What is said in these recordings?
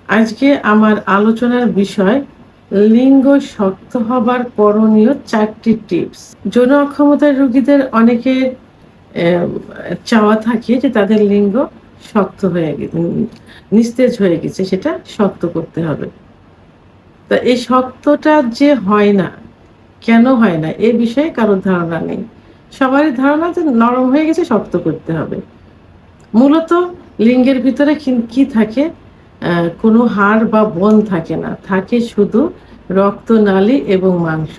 আজকে আমার আলোচনার বিষয় লিঙ্গ শক্ত হবার করণীয় 4টি টিপস। যৌন অক্ষমতার রোগীদের অনেকের চাওয়া থাকে যে তাদের লিঙ্গ শক্ত হয়ে নিস্তেজ হয়ে গেছে, সেটা শক্ত করতে হবে। তা এই শক্তটা যে হয় না, কেন হয় না এ বিষয়ে কারোর ধারণা নেই। সবারই ধারণা যে নরম হয়ে গেছে, শক্ত করতে হবে। মূলত লিঙ্গের ভিতরে কি থাকে? কোনো হাড় বা বোন থাকে না। থাকে শুধু রক্তনালী এবং মাংস।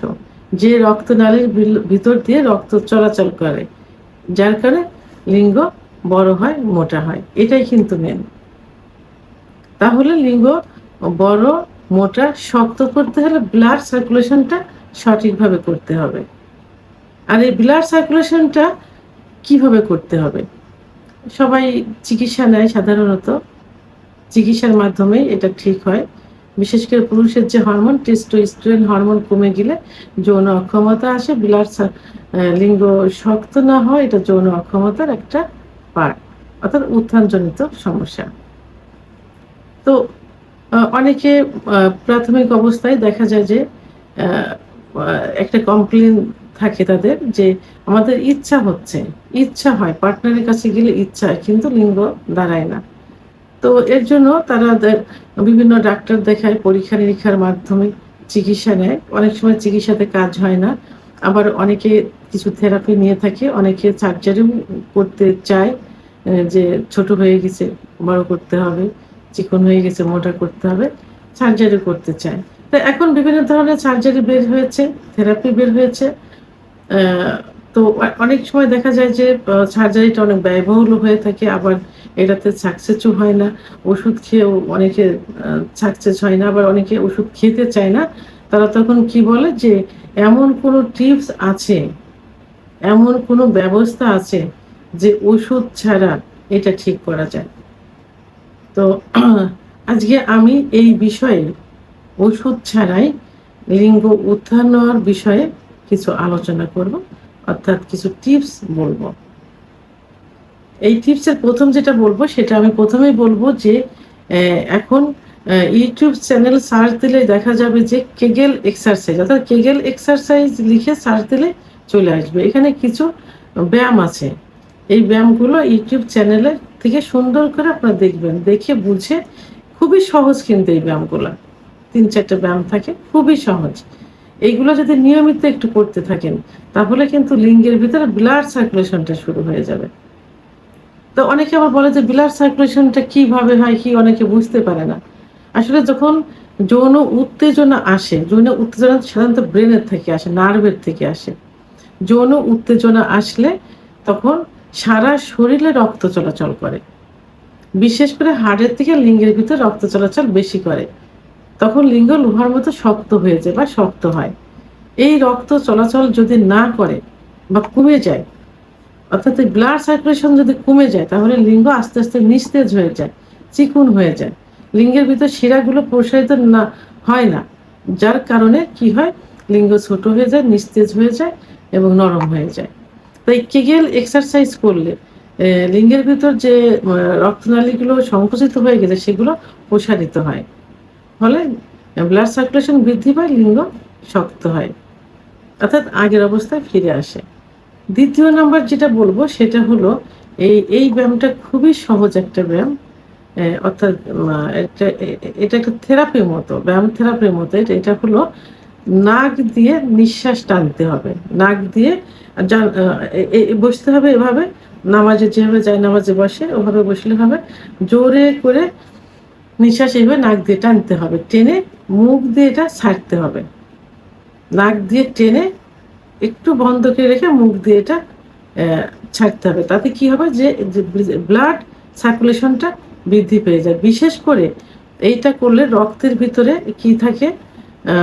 যে রক্তনালীর ভিতর দিয়ে রক্ত চলাচল করে। যার কারণে লিঙ্গ বড় হয়, মোটা হয়। এটাই কিন্তু মেন। তাহলে লিঙ্গ বড়, মোটা, শক্ত করতে হলে ব্লাড সার্কুলেশনটা সঠিকভাবে করতে হবে। আর এই ব্লাড সার্কুলেশনটা কিভাবে করতে হবে? সবাই চিকিৎসা নেয় সাধারণত। চিকিৎসার মাধ্যমেই এটা ঠিক হয়। বিশেষ করে পুরুষের যে হরমোন টেস্টোস্টেরন হরমোন কমে গেলে যৌন অক্ষমতা আসে। লিঙ্গ শক্ত না হয়, এটা যৌন অক্ষমতার একটা পার্ট, অর্থাৎ উত্থানজনিত সমস্যা। তো অনেকে প্রাথমিক অবস্থায় দেখা যায় যে আ আ একটা কমপ্লেইন থাকে তাদের যে আমাদের ইচ্ছা হয় পার্টনারের কাছে গেলে ইচ্ছা হয় কিন্তু লিঙ্গ দাঁড়ায় না। তো এর জন্য তারা বিভিন্ন ডাক্তার দেখায়, পরীক্ষা-নিরীক্ষার মাধ্যমে চিকিৎসা নেয়। অনেক সময় চিকিৎসাতে কাজ হয় না। আবার অনেকে কিছু থেরাপি নিয়ে থাকে, অনেকে সার্জারিও করতে চায়। যে ছোট হয়ে গেছে, বড় করতে হবে, চিকন হয়ে গেছে, মোটা করতে হবে, সার্জারি করতে চায়। তো এখন বিভিন্ন ধরনের সার্জারি বের হয়েছে, থেরাপি বের হয়েছে। অ্যা তো অনেক সময় দেখা যায় যে সার্জারিটা অনেক ব্যয়বহুল হয়ে থাকে। আবার এটাতে সাকসেসও হয় না। ওষুধ খেয়েও অনেকে সাকসেস হয় না। আবার অনেকে ওষুধ খেতে চায় না। তারা তখন কি বলে যে এমন কোনো টিপস আছে, এমন কোনো ব্যবস্থা আছে যে ওষুধ ছাড়া এটা ঠিক করা যায়। তো আজকে আমি এই বিষয়ে ওষুধ ছাড়াই লিঙ্গ উত্থান হওয়ার বিষয়ে কিছু আলোচনা করব, অর্থাৎ কিছু টিপস বলব। এই টিপসের ১ম যেটা বলব সেটা আমি ১ম এই বলব যে এখন YouTube চ্যানেল সার্চ দিলে দেখা যাবে যে কেগেল এক্সারসাইজ, অর্থাৎ কেগেল এক্সারসাইজ লিখে সার্চ দিলে চলে আসবে। এখানে কিছু ব্যায়াম আছে। এই ব্যায়ামগুলো YouTube চ্যানেলে থেকে সুন্দর করে আপনারা দেখবেন। দেখে বুঝে, খুবই সহজ কিন্তু এই ব্যায়ামগুলা। ৩-৪ টা ব্যায়াম থাকে, খুবই সহজ। এইগুলো যদি নিয়মিত একটু করতে থাকেন, তাহলে কিন্তু লিঙ্গের ভিতরে ব্লাড সার্কুলেশনটা শুরু হয়ে যাবে। তো অনেকে আবার বলে যে ব্লাড সার্কুলেশনটা কিভাবে হয়, কি অনেকে বুঝতে পারে না। আসলে যখন যৌন উত্তেজনা আসে, যৌন উত্তেজনা সাধারণত ব্রেনের থেকে আসে, নার্ভের থেকে আসে। যৌন উত্তেজনা আসলে তখন সারা শরীরে রক্ত চলাচল করে। বিশেষ করে হাড়ের থেকে লিঙ্গের ভিতর রক্ত চলাচল বেশি করে। তখন লিঙ্গ লোহার মতো শক্ত হয়ে যায় বা শক্ত হয়। এই রক্ত চলাচল যদি না করে বা কমে যায়, অর্থাৎ এই ব্লাড সার্কুলেশন যদি কমে যায়, তাহলে লিঙ্গ আস্তে, আস্তে নিস্তেজ হয়ে যায়, চিকন হয়ে যায়। লিঙ্গের ভিতর শিরাগুলো প্রসারিত হয় না। যার কারণে কি হয়? লিঙ্গ ছোট হয়ে যায়, নিস্তেজ হয়ে যায় এবং নরম হয়ে যায়। তাই কেগেল এক্সারসাইজ করলে লিঙ্গের ভিতর যে রক্তনালীগুলো সংকুচিত হয়ে গেছে সেগুলো প্রসারিত হয়। ফলে ব্লাড সার্কুলেশন বৃদ্ধি পায়, লিঙ্গ শক্ত হয়। অর্থাৎ আগের অবস্থায় ফিরে আসে। ২য় নাম্বার যেটা বলব সেটা হলো এই ব্যায়ামটা খুবই সহজ একটা ব্যায়াম। অর্থাৎ এটা একটা থেরাপির মতো, ব্যায়াম থেরাপির মতো। এটা হলো নাক দিয়ে নিঃশ্বাস টানতে হবে। নাক দিয়ে যা আ এ এ বসতে হবে এভাবে, নামাজে যেভাবে জায়নামাজে বসে ওভাবে বসলে হবে। জোরে করে নিঃশ্বাস এভাবে নাক দিয়ে টানতে হবে। টেনে মুখ দিয়ে এটা ছাড়তে হবে। নাক দিয়ে টেনে একটু বন্ধ করে রেখে মুখ দিয়ে এটা অ্যা ছাড়তে হবে। তাতে কি হবে যে ব্লাড সার্কুলেশনটা বৃদ্ধি পেয়ে যায়। বিশেষ করে এইটা করলে রক্তের ভিতরে কি থাকে? আ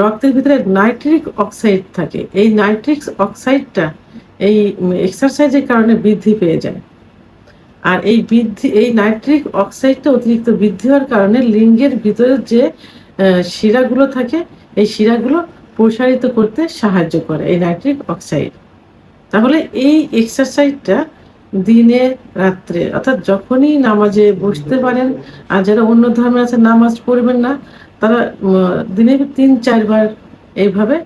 রক্তের ভিতরে নাইট্রিক অক্সাইড থাকে। এই নাইট্রিক অক্সাইডটা এই এক্সারসাইজের কারণে বৃদ্ধি পেয়ে যায়। আর এই নাইট্রিক অক্সাইডটা অতিরিক্ত বৃদ্ধি হওয়ার কারণে লিঙ্গের ভিতরে যে শিরাগুলো থাকে, এই শিরাগুলো প্রসারিত করতে সাহায্য করে এই নাইট্রিক অক্সাইড। তাহলে এই এক্সারসাইজটা দিনে রাত্রে, অর্থাৎ যখনই নামাজে বসতে পারেন। আর যারা অন্য ধর্মের আছে নামাজ পড়বেন না, তারা দিনে ৩-৪ বার এইভাবে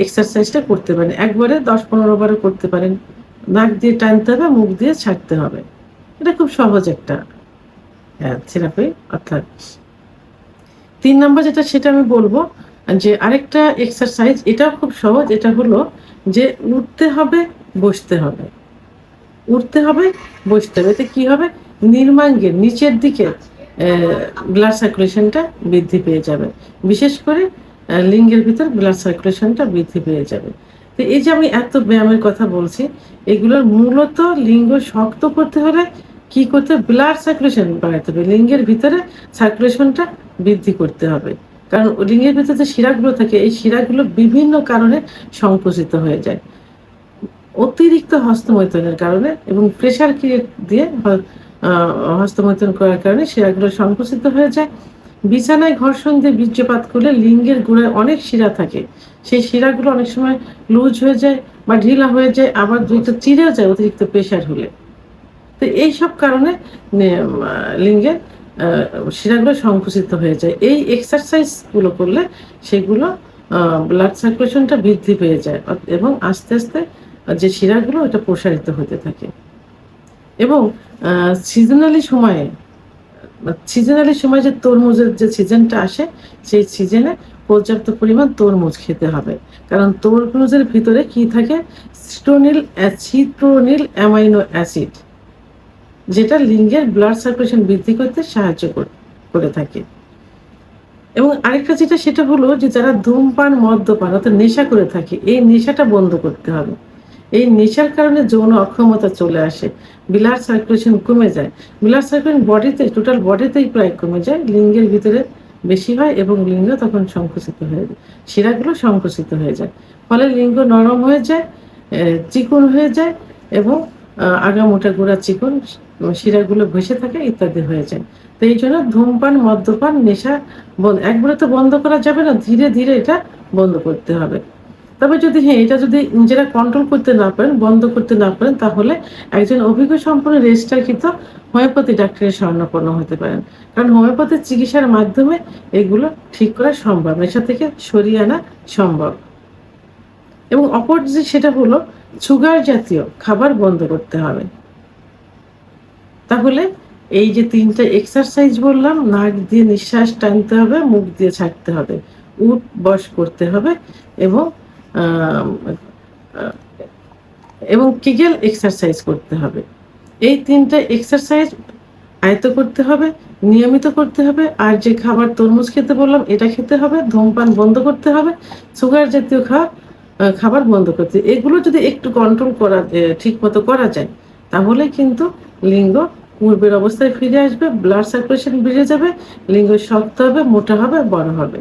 এক্সারসাইজটা করতে পারেন। একবারে ১০-১৫ বারও করতে পারেন। নাক দিয়ে টানতে হবে, মুখ দিয়ে ছাড়তে হবে। এটা খুব সহজ একটা থেরাপি। অর্থাৎ ৩ নাম্বার যেটা সেটা আমি বলবো যে আরেকটা এক্সারসাইজ, এটাও খুব সহজ। এটা হলো যে উঠতে হবে, বসতে হবে, উঠতে হবে, বসতে হবে। এতে কি হবে? নির্মাঙ্গের নিচের দিকে ব্লাড সার্কুলেশনটা বৃদ্ধি পেয়ে যাবে। বিশেষ করে লিঙ্গের ভিতর ব্লাড সার্কুলেশনটা বৃদ্ধি পেয়ে যাবে। তো এই যে আমি এত ব্যায়ামের কথা বলছি, এগুলোর মূলত লিঙ্গ শক্ত করতে হলে কি করতে হবে? ব্লাড সার্কুলেশন বাড়াতে হবে। লিঙ্গের ভিতরে সার্কুলেশনটা বৃদ্ধি করতে হবে। কারণ লিঙ্গের ভিতরে যে শিরাগুলো থাকে, এই শিরাগুলো বিভিন্ন কারণে সংকুচিত হয়ে যায়। অতিরিক্ত হস্তমৈথুনের কারণে এবং প্রেসার ক্রিয়েট দিয়ে হস্তমৈথুন করার কারণে শিরাগুলো সংকুচিত হয়ে যায়। বিছানায় ঘর্ষণ দিয়ে বীর্যপাত করলে লিঙ্গের গোড়ায় অনেক শিরা থাকে। সেই শিরাগুলো অনেক সময় লুজ হয়ে যায় বা ঢিলা হয়ে যায়, আবার দুইটা চিরেও যায় অতিরিক্ত প্রেসার হলে। তো এইসব কারণে লিঙ্গের শিরাগুলো সংকুচিত হয়ে যায়। এই এক্সারসাইজগুলো করলে সেগুলো ব্লাড সার্কুলেশনটা বৃদ্ধি পেয়ে যায় এবং আস্তে আস্তে যে শিরাগুলো এটা প্রসারিত হতে থাকে। এবং সিজনালি সময়ে যে তরমুজের যে সিজনটা আসে, সেই সিজনে পর্যাপ্ত পরিমাণ তরমুজ খেতে হবে। কারণ তরমুজের ভিতরে কি থাকে? সিট্রোনিল অ্যামাইনো অ্যাসিড, যেটা লিঙ্গের ব্লাড সার্কুলেশন বৃদ্ধি করতে সাহায্য করে থাকে। এবং আরেকটা যেটা সেটা হলো যে যারা ধূমপান, মদ্যপান অর্থাৎ নেশা করে থাকে, এই নেশাটা বন্ধ করতে হবে। এই নেশার কারণে যৌন অক্ষমতা চলে আসে, ব্লাড সার্কুলেশন কমে যায়। ব্লাড সার্কুলেশন বডিতে, টোটাল বডিতেই প্রায় কমে যায়, লিঙ্গের ভিতরে বেশি হয় এবং লিঙ্গ তখন সংকুচিত হয়ে যায়, শিরাগুলো সংকুচিত হয়ে যায়। ফলে লিঙ্গ নরম হয়ে যায়, চিকন হয়ে যায় এবং আগা মোটা গোড়া চিকন, শিরাগুলো ভেসে থাকে ইত্যাদি হয়ে যায়। তো এই জন্য ধূমপান, মদ্যপান, নেশা একবারে তো বন্ধ করা যাবে না, ধীরে ধীরে এটা বন্ধ করতে হবে। তবে যদি এটা যদি নিজেরা কন্ট্রোল করতে না পারেন, বন্ধ করতে না পারেন, তাহলে একজন অভিজ্ঞ সম্পন্ন রেজিস্ট্রারকৃত হোমিওপ্যাথি ডাক্তারের শরণাপন্ন হতে পারেন। কারণ হোমিওপ্যাথি চিকিৎসার মাধ্যমে এগুলো ঠিক করা সম্ভব, নেশা থেকে সরিয়ে আনা সম্ভব। এবং অপর যে সেটা হলো সুগার জাতীয় খাবার বন্ধ করতে হবে। তাহলে এই যে ৩টা এক্সারসাইজ বললাম, নাক দিয়ে নিঃশ্বাস টানতে হবে, মুখ দিয়ে ছাড়তে হবে, উঠ বস করতে হবে এবং কিগেল এক্সারসাইজ করতে হবে। এই ৩টা এক্সারসাইজ আয়ত্ত করতে হবে, নিয়মিত করতে হবে। আর যে খাবার তরমুজ খেতে বললাম, এটা খেতে হবে। ধূমপান বন্ধ করতে হবে, সুগার জাতীয় খাবার বন্ধ করতে। এগুলো যদি একটু কন্ট্রোল করা ঠিক মতো করা যায়, তাহলে কিন্তু লিঙ্গ পূর্বের অবস্থায় ফিরে আসবে, ব্লাড সার্কুলেশন বেড়ে যাবে, লিঙ্গ শক্ত হবে, মোটা হবে, বড় হবে।